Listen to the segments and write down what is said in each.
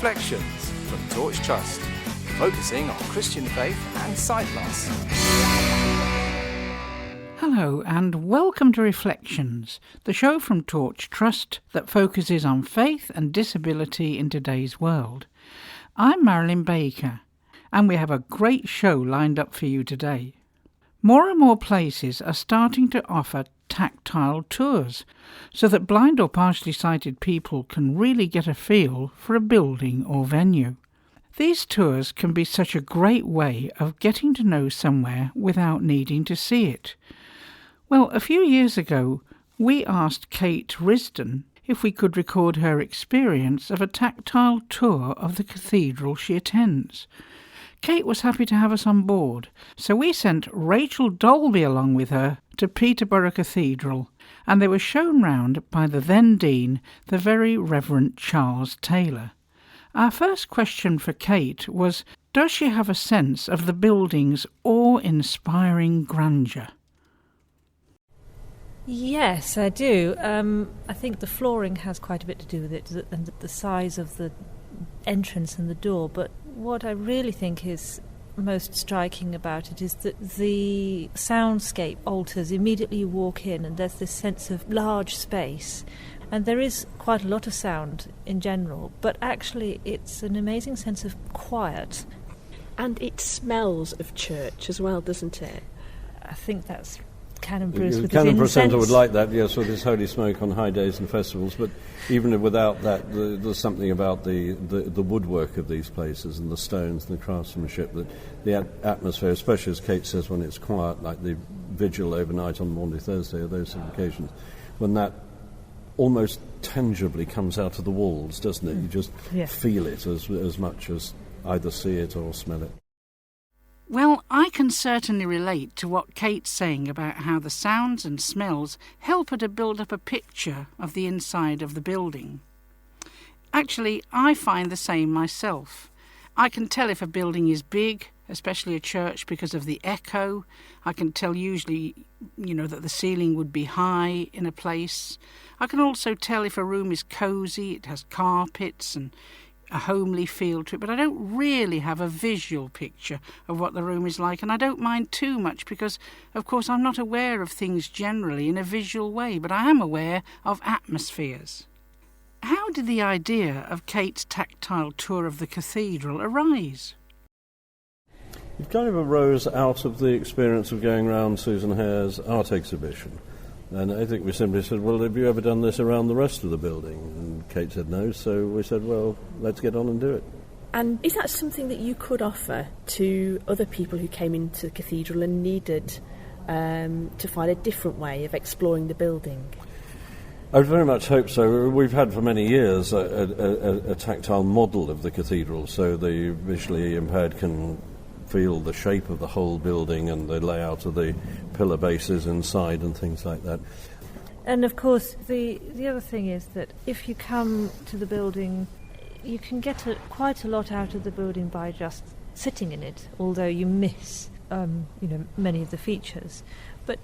Reflections from Torch Trust, focusing on Christian faith and sight loss. Hello and welcome to Reflections, the show from Torch Trust that focuses on faith and disability in today's world. I'm Marilyn Baker, and we have a great show lined up for you today. More and more places are starting to offer tactile tours so that blind or partially sighted people can really get a feel for a building or venue. These tours can be such a great way of getting to know somewhere without needing to see it. Well, a few years ago, we asked Kate Risdon if we could record her experience of a tactile tour of the cathedral she attends. Kate was happy to have us on board, so we sent Rachel Dolby along with her to Peterborough Cathedral, and they were shown round by the then Dean, the very Reverend Charles Taylor. Our first question for Kate was, does she have a sense of the building's awe-inspiring grandeur? Yes, I do. I think the flooring has quite a bit to do with it, and the size of the entrance and the door, but what I really think is most striking about it is that the soundscape alters immediately you walk in, and there's this sense of large space, and there is quite a lot of sound in general, but actually it's an amazing sense of quiet. And it smells of church as well, doesn't it? I think that's Canon Bruce with Canon his Presenter incense. would like that, yes, with his holy smoke on high days and festivals, but even without that, there's something about the woodwork of these places and the stones and the craftsmanship, that the atmosphere, especially as Kate says, when it's quiet, like the vigil overnight on Maundy Thursday or those sort of occasions, when that almost tangibly comes out of the walls, doesn't it? You just feel it as much as either see it or smell it. Well, I can certainly relate to what Kate's saying about how the sounds and smells help her to build up a picture of the inside of the building. Actually, I find the same myself. I can tell if a building is big, especially a church, because of the echo. I can tell usually, that the ceiling would be high in a place. I can also tell if a room is cosy, it has carpets and a homely feel to it, but I don't really have a visual picture of what the room is like, and I don't mind too much because, of course, I'm not aware of things generally in a visual way, but I am aware of atmospheres. How did the idea of Kate's tactile tour of the cathedral arise? It kind of arose out of the experience of going round Susan Hare's art exhibition. And I think we simply said, well, have you ever done this around the rest of the building? And Kate said no, so we said, well, let's get on and do it. And is that something that you could offer to other people who came into the cathedral and needed to find a different way of exploring the building? I would very much hope so. We've had for many years a tactile model of the cathedral, so the visually impaired can feel the shape of the whole building and the layout of the pillar bases inside and things like that. And of course, the other thing is that if you come to the building, you can get quite a lot out of the building by just sitting in it, although you miss, many of the features. But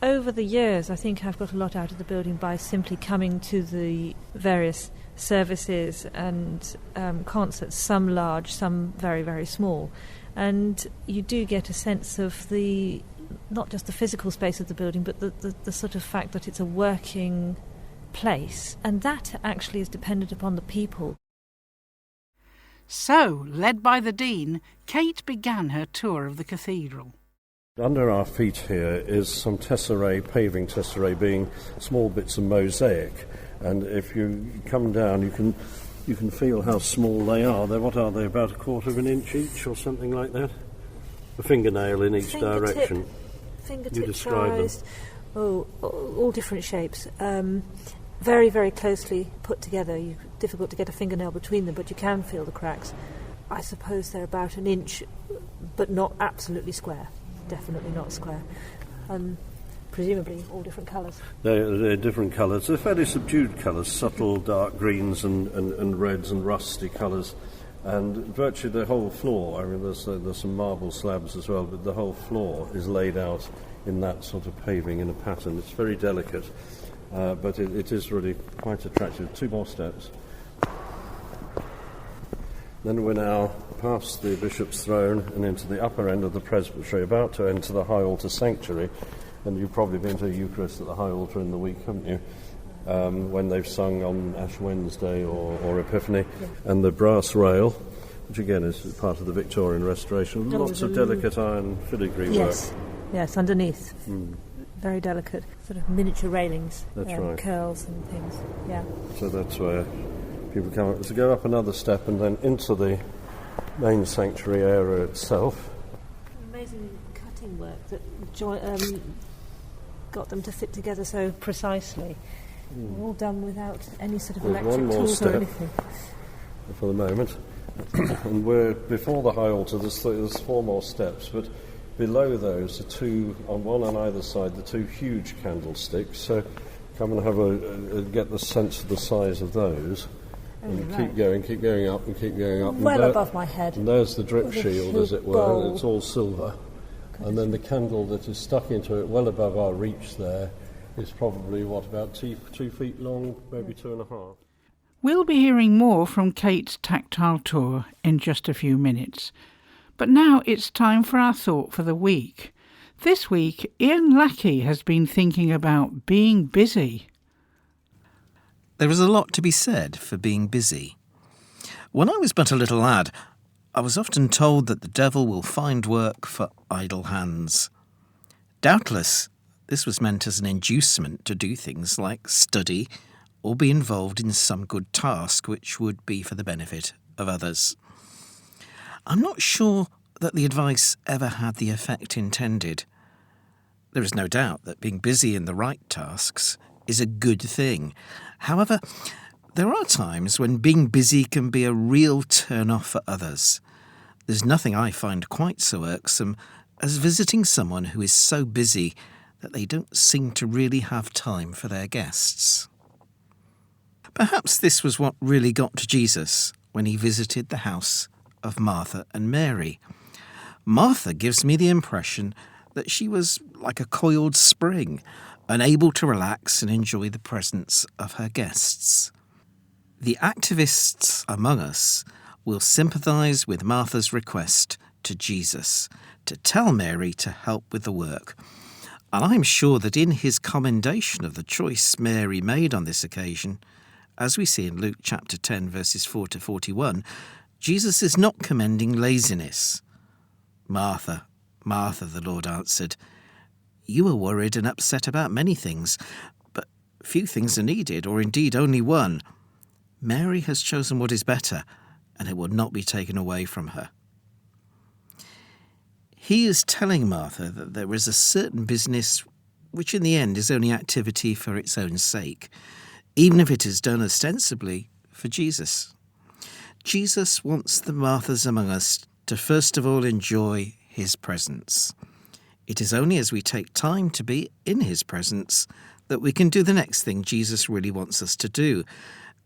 over the years, I think I've got a lot out of the building by simply coming to the various services and concerts, some large, some very, very small. And you do get a sense of not just the physical space of the building, but the sort of fact that it's a working place. And that actually is dependent upon the people. So, led by the Dean, Kate began her tour of the cathedral. Under our feet here is some paving tesserae being small bits of mosaic. And if you come down, you can feel how small they are. What are they, about 1/4 of an inch each or something like that? A fingernail in each direction. Fingertip sized. All different shapes. Very, very closely put together. Difficult to get a fingernail between them, but you can feel the cracks. I suppose they're about an inch, but not absolutely square. Definitely not square. Presumably all different colours. They're different colours. They're fairly subdued colours, subtle dark greens and reds and rusty colours. And virtually the whole floor, I mean, there's some marble slabs as well, but the whole floor is laid out in that sort of paving in a pattern. It's very delicate, but it is really quite attractive. 2 more steps. Then we're now past the bishop's throne and into the upper end of the presbytery, about to enter the high altar sanctuary. And you've probably been to a Eucharist at the high altar in the week, haven't you? When they've sung on Ash Wednesday or Epiphany. Yeah. And the brass rail, which again is part of the Victorian restoration. Lots of delicate iron filigree work. Yes, underneath. Very delicate, sort of miniature railings. That's right. Curls and things, yeah. So that's where people come up. So go up another step and then into the main sanctuary area itself. Amazing cutting work that got them to fit together so precisely. All done without any sort of electric tools or anything. For the moment. And we're before the high altar, there's 4 more steps, but below those are 2, on one on either side, the 2 huge candlesticks. So come and have get the sense of the size of those. And keep going up and keep going up. Well above my head. And there's the drip shield, as it were, bowl. and it's all silver. And then the candle that is stuck into it, well above our reach there, is probably, about 2 feet long, maybe 2.5. We'll be hearing more from Kate's tactile tour in just a few minutes. But now it's time for our thought for the week. This week, Ian Lackey has been thinking about being busy. There is a lot to be said for being busy. When I was but a little lad, I was often told that the devil will find work for idle hands. Doubtless, this was meant as an inducement to do things like study or be involved in some good task which would be for the benefit of others. I'm not sure that the advice ever had the effect intended. There is no doubt that being busy in the right tasks is a good thing. However, there are times when being busy can be a real turn-off for others. There's nothing I find quite so irksome as visiting someone who is so busy that they don't seem to really have time for their guests. Perhaps this was what really got to Jesus when he visited the house of Martha and Mary. Martha gives me the impression that she was like a coiled spring, unable to relax and enjoy the presence of her guests. The activists among us will sympathise with Martha's request to Jesus to tell Mary to help with the work. And I'm sure that in his commendation of the choice Mary made on this occasion, as we see in Luke chapter 10, verses 4 to 41, Jesus is not commending laziness. Martha, Martha, the Lord answered, you are worried and upset about many things, but few things are needed, or indeed only one. Mary has chosen what is better, and it will not be taken away from her. He is telling Martha that there is a certain business which in the end is only activity for its own sake, even if it is done ostensibly for Jesus. Jesus wants the Marthas among us to first of all enjoy his presence. It is only as we take time to be in his presence that we can do the next thing Jesus really wants us to do,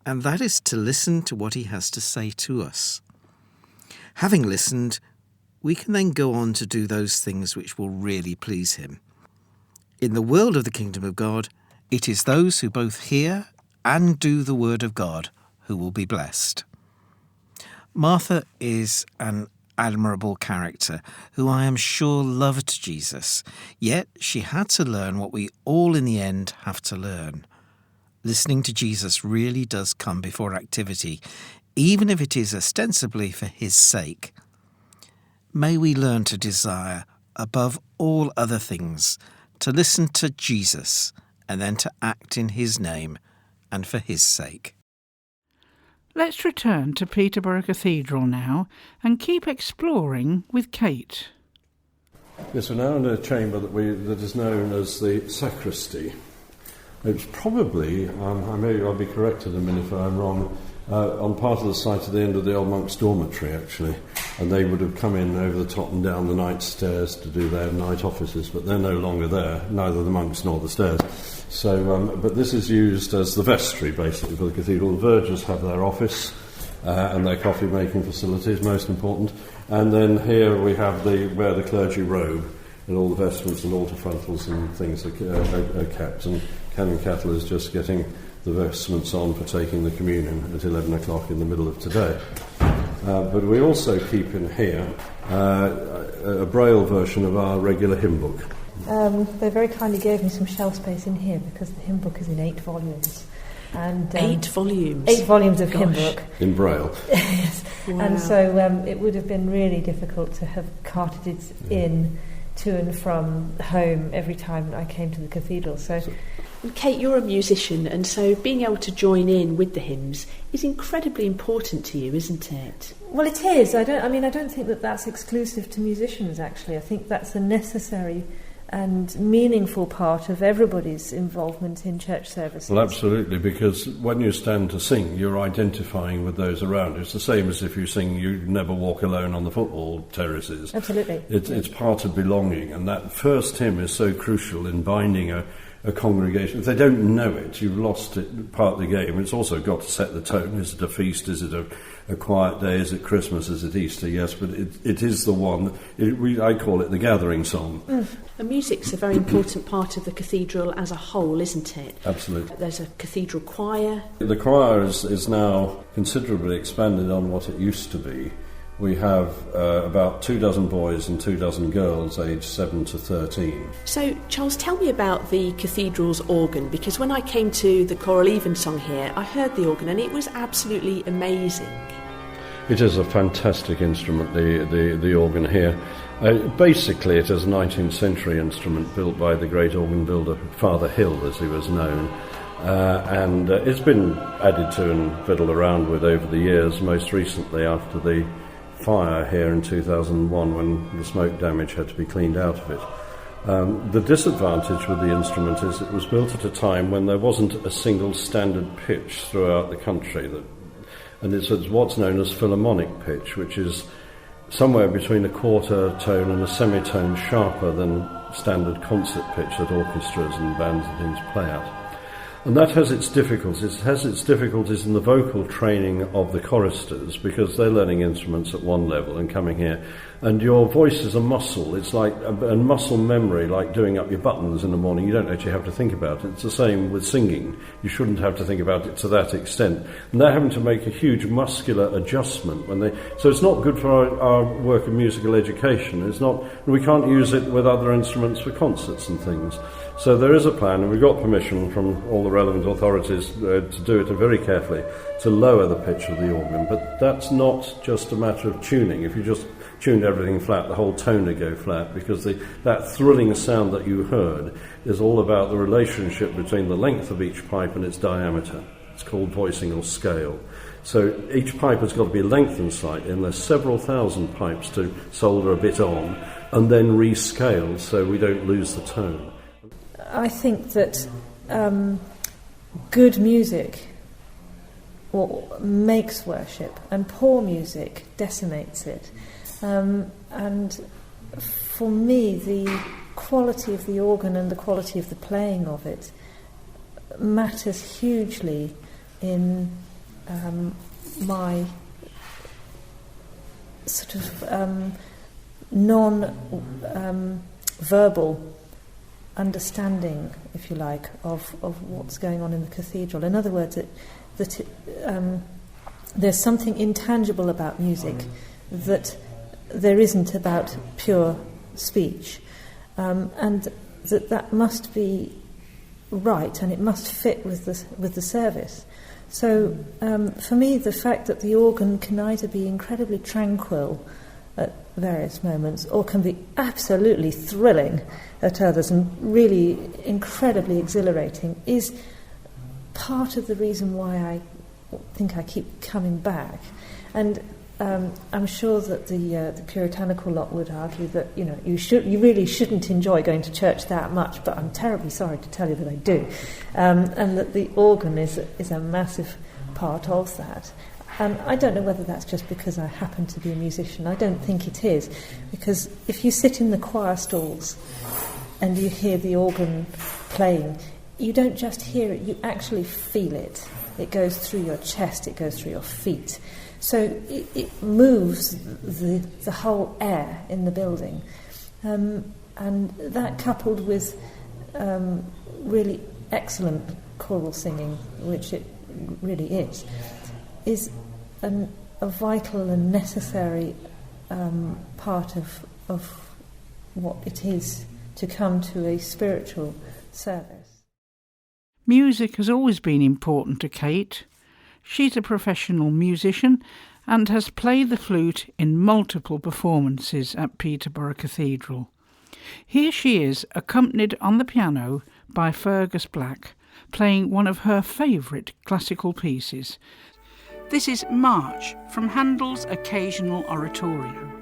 and that is to listen to what he has to say to us. Having listened, we can then go on to do those things which will really please him. In the world of the kingdom of God, it is those who both hear and do the word of God who will be blessed. Martha is an admirable character who I am sure loved Jesus, yet she had to learn what we all in the end have to learn. Listening to Jesus really does come before activity, even if it is ostensibly for his sake. May we learn to desire, above all other things, to listen to Jesus and then to act in his name and for his sake. Let's return to Peterborough Cathedral now and keep exploring with Kate. Yes, we're now in a chamber that is known as the sacristy. It's probably, I'll be corrected in a minute if I'm wrong, on part of the site at the end of the old monks' dormitory, actually. And they would have come in over the top and down the night stairs to do their night offices, but they're no longer there, neither the monks nor the stairs. So, but this is used as the vestry, basically, for the cathedral. The vergers have their office and their coffee-making facilities, most important. And then here we have where the clergy robe, and all the vestments and altar frontals and things are kept. And Canon Cattle is just getting the vestments on for taking the communion at 11 o'clock in the middle of today. But we also keep in here a Braille version of our regular hymn book. They very kindly gave me some shelf space in here because the hymn book is in 8 volumes. And 8 volumes? 8 volumes of hymn book. In Braille. Yes. Wow. And so it would have been really difficult to have carted it in to and from home every time I came to the cathedral. So, Kate, you're a musician, and so being able to join in with the hymns is incredibly important to you, isn't it? Well, it is. I don't think that that's exclusive to musicians, actually. I think that's a necessary and meaningful part of everybody's involvement in church services. Well, absolutely, because when you stand to sing, you're identifying with those around you. It's the same as if you sing You Never Walk Alone on the football terraces. Absolutely. It's part of belonging, and that first hymn is so crucial in binding a congregation. If they don't know it, you've lost it, part of the game. It's also got to set the tone. Is it a feast? Is it a quiet day? Is it Christmas? Is it Easter? Yes, but it is the one. I call it the gathering song. And music's a very important part of the cathedral as a whole, isn't it? Absolutely. There's a cathedral choir. The choir is now considerably expanded on what it used to be. We have about 24 boys and 24 girls aged 7 to 13. So, Charles, tell me about the cathedral's organ, because when I came to the choral evensong here, I heard the organ and it was absolutely amazing. It is a fantastic instrument, the organ here. Basically, it is a 19th century instrument built by the great organ builder, Father Hill, as he was known. And it's been added to and fiddled around with over the years, most recently after the fire here in 2001 when the smoke damage had to be cleaned out of it. The disadvantage with the instrument is it was built at a time when there wasn't a single standard pitch throughout the country, and it's what's known as philharmonic pitch, which is somewhere between a quarter tone and a semitone sharper than standard concert pitch that orchestras and bands and things play at. And that has its difficulties. It has its difficulties in the vocal training of the choristers, because they're learning instruments at one level and coming here. And your voice is a muscle. It's like a muscle memory, like doing up your buttons in the morning. You don't actually have to think about it. It's the same with singing. You shouldn't have to think about it to that extent. And they're having to make a huge muscular adjustment so it's not good for our work of musical education. We can't use it with other instruments for concerts and things. So there is a plan, and we've got permission from all the relevant authorities to do it very carefully, to lower the pitch of the organ. But that's not just a matter of tuning. If you just tuned everything flat, the whole tone would go flat, because that thrilling sound that you heard is all about the relationship between the length of each pipe and its diameter. It's called voicing or scale. So each pipe has got to be lengthened slightly, and there's several thousand pipes to solder a bit on and then rescale so we don't lose the tone. I think that good music makes worship, and poor music decimates it. And for me, the quality of the organ and the quality of the playing of it matters hugely in my sort of non-verbal understanding, if you like, of what's going on in the cathedral. In other words, there's something intangible about music that there isn't about pure speech, and that must be right, and it must fit with the service. So for me, the fact that the organ can either be incredibly tranquil at various moments, or can be absolutely thrilling at others and really incredibly exhilarating, is part of the reason why I think I keep coming back. And I'm sure that the puritanical lot would argue that you really shouldn't enjoy going to church that much, but I'm terribly sorry to tell you that I do, and that the organ is a massive part of that. I don't know whether that's just because I happen to be a musician. I don't think it is, because if you sit in the choir stalls and you hear the organ playing, you don't just hear it, you actually feel it. It goes through your chest, it goes through your feet. So it moves the whole air in the building. And that, coupled with really excellent choral singing, which it really is a vital and necessary part of what it is to come to a spiritual service. Music has always been important to Kate. She's a professional musician and has played the flute in multiple performances at Peterborough Cathedral. Here she is, accompanied on the piano by Fergus Black, playing one of her favourite classical pieces. This is March from Handel's Occasional Oratorio.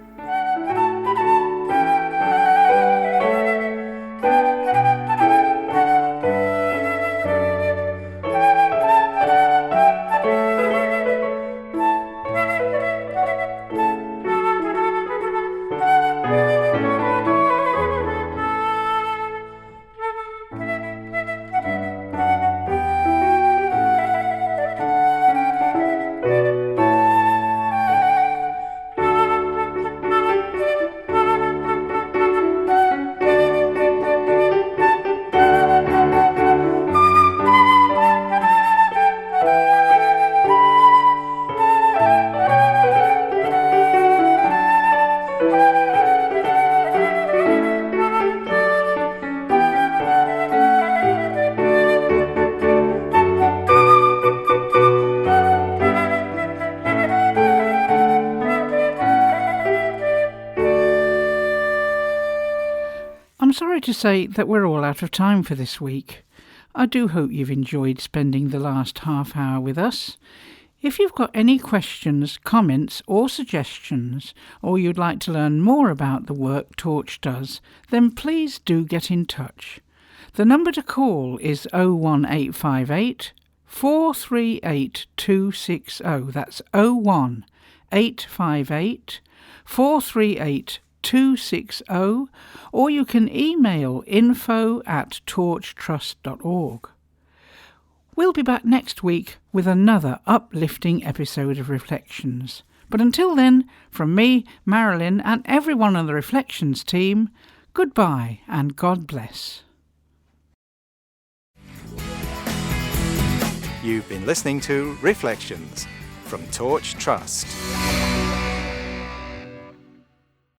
I'm sorry to say that we're all out of time for this week. I do hope you've enjoyed spending the last half hour with us. If you've got any questions, comments or suggestions, or you'd like to learn more about the work Torch does, then please do get in touch. The number to call is 01858 438 260. That's 01858 438 260, or you can email info@torchtrust.org. We'll be back next week with another uplifting episode of Reflections. But until then, from me, Marilyn, and everyone on the Reflections team, goodbye and God bless. You've been listening to Reflections from Torch Trust.